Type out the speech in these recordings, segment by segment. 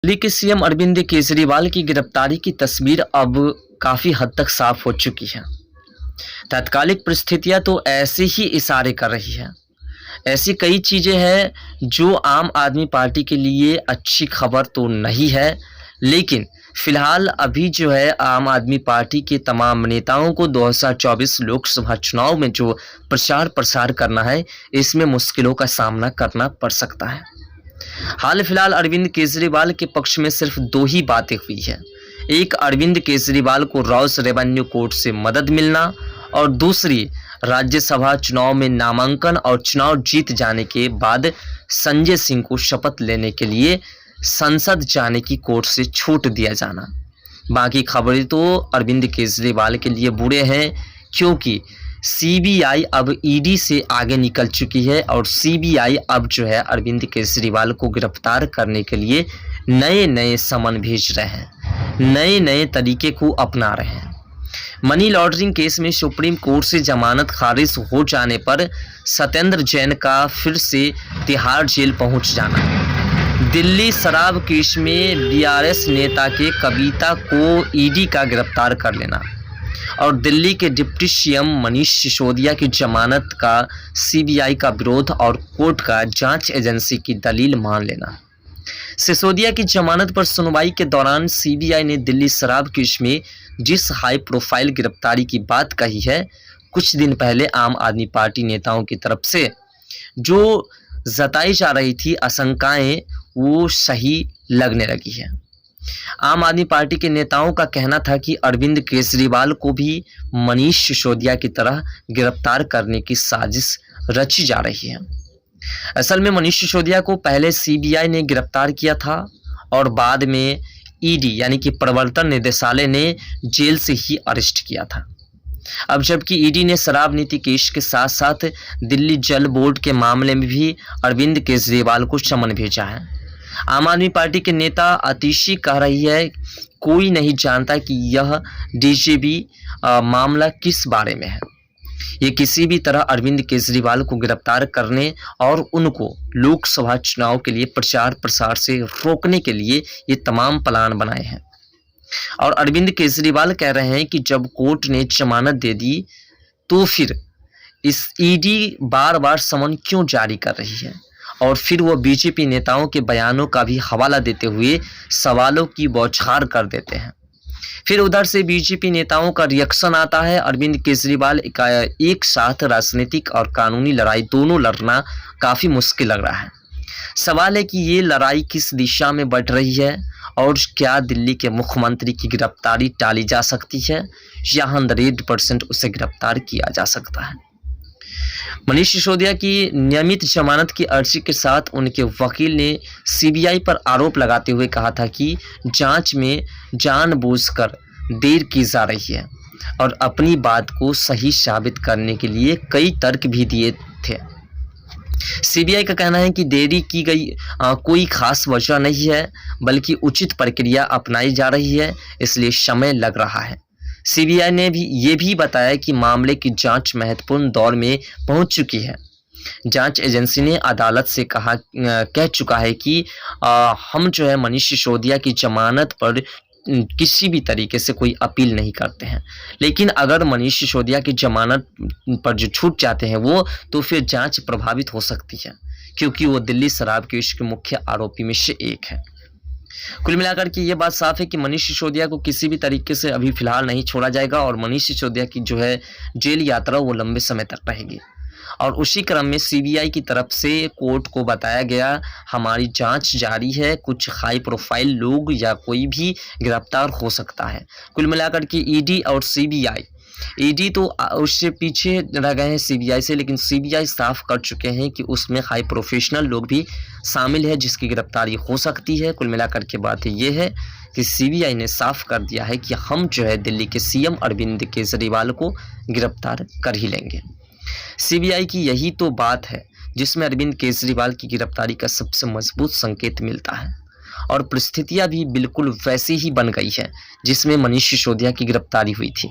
दिल्ली के सीएम अरविंद केजरीवाल की गिरफ्तारी की तस्वीर अब काफ़ी हद तक साफ हो चुकी है। तात्कालिक परिस्थितियां तो ऐसे ही इशारे कर रही है। ऐसी कई चीज़ें हैं जो आम आदमी पार्टी के लिए अच्छी खबर तो नहीं है, लेकिन फिलहाल अभी जो है आम आदमी पार्टी के तमाम नेताओं को 2024 लोकसभा चुनाव में जो प्रचार प्रसार करना है, इसमें मुश्किलों का सामना करना पड़ सकता है। हाल फिलहाल अरविंद केजरीवाल के पक्ष में सिर्फ दो ही बातें हुई है। एक, अरविंद केजरीवाल को रॉस रेवेन्यू कोर्ट से मदद मिलना, और दूसरी, राज्यसभा चुनाव में नामांकन और चुनाव जीत जाने के बाद संजय सिंह को शपथ लेने के लिए संसद जाने की कोर्ट से छूट दिया जाना। बाकी खबरें तो अरविंद केजरीवाल के लिए बुरे हैं, क्योंकि सीबीआई अब ईडी से आगे निकल चुकी है और सीबीआई अब जो है अरविंद केजरीवाल को गिरफ्तार करने के लिए नए नए समन भेज रहे हैं, नए नए तरीके को अपना रहे हैं। मनी लॉन्ड्रिंग केस में सुप्रीम कोर्ट से जमानत खारिज हो जाने पर सत्येंद्र जैन का फिर से तिहाड़ जेल पहुंच जाना, दिल्ली शराब केस में बीआरएस नेता के कविता को ईडी का गिरफ्तार कर लेना, और दिल्ली के डिप्टी सीएम मनीष सिसोदिया की जमानत का सीबीआई का विरोध और कोर्ट का जांच एजेंसी की दलील मान लेना। सिसोदिया की जमानत पर सुनवाई के दौरान सीबीआई ने दिल्ली शराब केस में जिस हाई प्रोफाइल गिरफ्तारी की बात कही है, कुछ दिन पहले आम आदमी पार्टी नेताओं की तरफ से जो जताई जा रही थी आशंकाएं, वो सही लगने लगी है। आम आदमी पार्टी के नेताओं का कहना था कि अरविंद केजरीवाल को भी मनीष सिसोदिया की तरह गिरफ्तार करने की साजिश रची जा रही है। असल में मनीष सिसोदिया को पहले सीबीआई ने गिरफ्तार किया था और बाद में ईडी यानी कि प्रवर्तन निदेशालय ने जेल से ही अरेस्ट किया था। अब जबकि ईडी ने शराब नीति केस के साथ साथ दिल्ली जल बोर्ड के मामले में भी अरविंद केजरीवाल को समन भेजा है। आम आदमी पार्टी के नेता आतिशी कह रही है, कोई नहीं जानता कि यह डीजीबी मामला किस बारे में है। ये किसी भी तरह अरविंद केजरीवाल को गिरफ्तार करने और उनको लोकसभा चुनाव के लिए प्रचार प्रसार से रोकने के लिए ये तमाम प्लान बनाए हैं। और अरविंद केजरीवाल कह रहे हैं कि जब कोर्ट ने जमानत दे दी तो फिर इस ईडी बार बार समन क्यों जारी कर रही है, और फिर वो बीजेपी नेताओं के बयानों का भी हवाला देते हुए सवालों की बौछार कर देते हैं। फिर उधर से बीजेपी नेताओं का रिएक्शन आता है। अरविंद केजरीवाल एक साथ राजनीतिक और कानूनी लड़ाई दोनों लड़ना काफ़ी मुश्किल लग रहा है। सवाल है कि ये लड़ाई किस दिशा में बढ़ रही है, और क्या दिल्ली के मुख्यमंत्री की गिरफ्तारी टाली जा सकती है या 100% उसे गिरफ्तार किया जा सकता है। मनीष सिसोदिया की नियमित जमानत की अर्जी के साथ उनके वकील ने सीबीआई पर आरोप लगाते हुए कहा था कि जांच में जानबूझकर देर की जा रही है, और अपनी बात को सही साबित करने के लिए कई तर्क भी दिए थे। सीबीआई का कहना है कि देरी की गई कोई खास वजह नहीं है, बल्कि उचित प्रक्रिया अपनाई जा रही है, इसलिए समय लग रहा है। सीबीआई ने भी ये भी बताया कि मामले की जांच महत्वपूर्ण दौर में पहुंच चुकी है। जांच एजेंसी ने अदालत से कह चुका है कि हम जो है मनीष सिसोदिया की जमानत पर किसी भी तरीके से कोई अपील नहीं करते हैं, लेकिन अगर मनीष सिसोदिया की जमानत पर जो छूट जाते हैं वो, तो फिर जांच प्रभावित हो सकती है, क्योंकि वो दिल्ली शराब केस के मुख्य आरोपी में से एक है। कुल मिलाकर के ये बात साफ है कि मनीष सिसोदिया को किसी भी तरीके से अभी फिलहाल नहीं छोड़ा जाएगा, और मनीष सिसोदिया की जो है जेल यात्रा वो लंबे समय तक रहेगी। और उसी क्रम में सीबीआई की तरफ से कोर्ट को बताया गया, हमारी जांच जारी है, कुछ हाई प्रोफाइल लोग या कोई भी गिरफ्तार हो सकता है। कुल मिलाकर के ईडी और सीबीआई, ईडी तो उससे पीछे रह गए हैं सीबीआई से, लेकिन सीबीआई साफ कर चुके हैं कि उसमें हाई प्रोफेशनल लोग भी शामिल है जिसकी गिरफ्तारी हो सकती है। कुल मिलाकर के बात ये है कि सीबीआई ने साफ कर दिया है कि हम जो है दिल्ली के सीएम अरविंद केजरीवाल को गिरफ्तार कर ही लेंगे। सीबीआई की यही तो बात है जिसमें अरविंद केजरीवाल की गिरफ्तारी का सबसे मजबूत संकेत मिलता है, और परिस्थितियां भी बिल्कुल वैसी ही बन गई है जिसमें मनीष सिसोदिया की गिरफ्तारी हुई थी।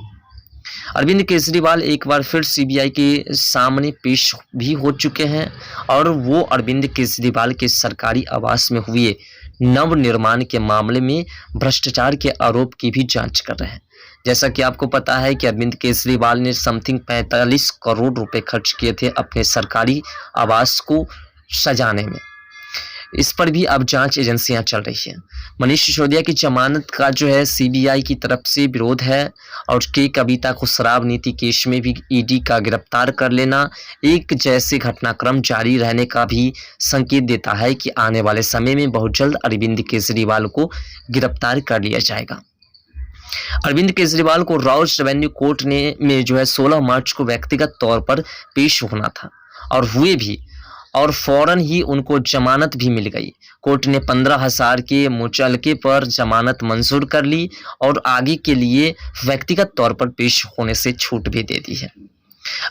अरविंद केजरीवाल एक बार फिर सीबीआई के सामने पेश भी हो चुके हैं, और वो अरविंद केजरीवाल के सरकारी आवास में हुए नवनिर्माण के मामले में भ्रष्टाचार के आरोप की भी जांच कर रहे हैं। जैसा कि आपको पता है कि अरविंद केजरीवाल ने समथिंग 45 करोड़ रुपए खर्च किए थे अपने सरकारी आवास को सजाने में। इस पर भी अब जांच एजेंसियां चल रही हैं। मनीष सिसोदिया की जमानत का जो है सीबीआई की तरफ से विरोध है और के कविता को शराब नीति केस में भी ईडी का गिरफ्तार कर लेना एक जैसे घटनाक्रम जारी रहने का भी संकेत देता है कि आने वाले समय में बहुत जल्द अरविंद केजरीवाल को गिरफ्तार कर लिया जाएगा। अरविंद केजरीवाल को राउज रेवेन्यू कोर्ट में जो है 16 मार्च को व्यक्तिगत तौर पर पेश होना था और हुए भी, और फौरन ही उनको जमानत भी मिल गई। कोर्ट ने 15,000 के मुचलके पर जमानत मंजूर कर ली और आगे के लिए व्यक्तिगत तौर पर पेश होने से छूट भी दे दी है।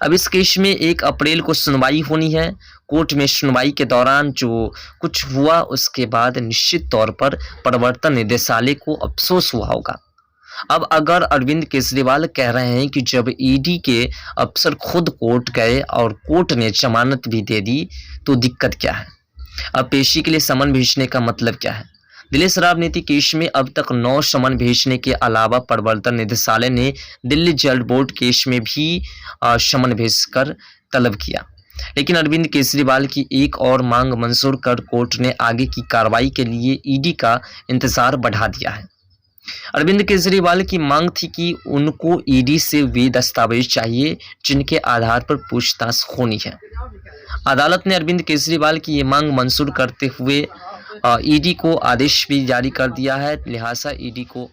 अब इस केस में 1 अप्रैल को सुनवाई होनी है। कोर्ट में सुनवाई के दौरान जो कुछ हुआ उसके बाद निश्चित तौर पर प्रवर्तन निदेशालय को अफसोस हुआ होगा। अब अगर अरविंद केजरीवाल कह रहे हैं कि जब ईडी के अफसर खुद कोर्ट गए और कोर्ट ने जमानत भी दे दी तो दिक्कत क्या है? अब पेशी के लिए समन भेजने का मतलब क्या है? दिल्ली शराब नीति केस में अब तक 9 समन भेजने के अलावा प्रवर्तन निदेशालय ने दिल्ली जल बोर्ड केस में भी समन भेजकर तलब किया, लेकिन अरविंद केजरीवाल की एक और मांग मंजूर कर कोर्ट ने आगे की कार्रवाई के लिए ईडी का इंतजार बढ़ा दिया है। अरविंद केजरीवाल की मांग थी कि उनको ईडी से वे दस्तावेज चाहिए जिनके आधार पर पूछताछ होनी है। अदालत ने अरविंद केजरीवाल की ये मांग मंजूर करते हुए ईडी को आदेश भी जारी कर दिया है, लिहाजा ईडी को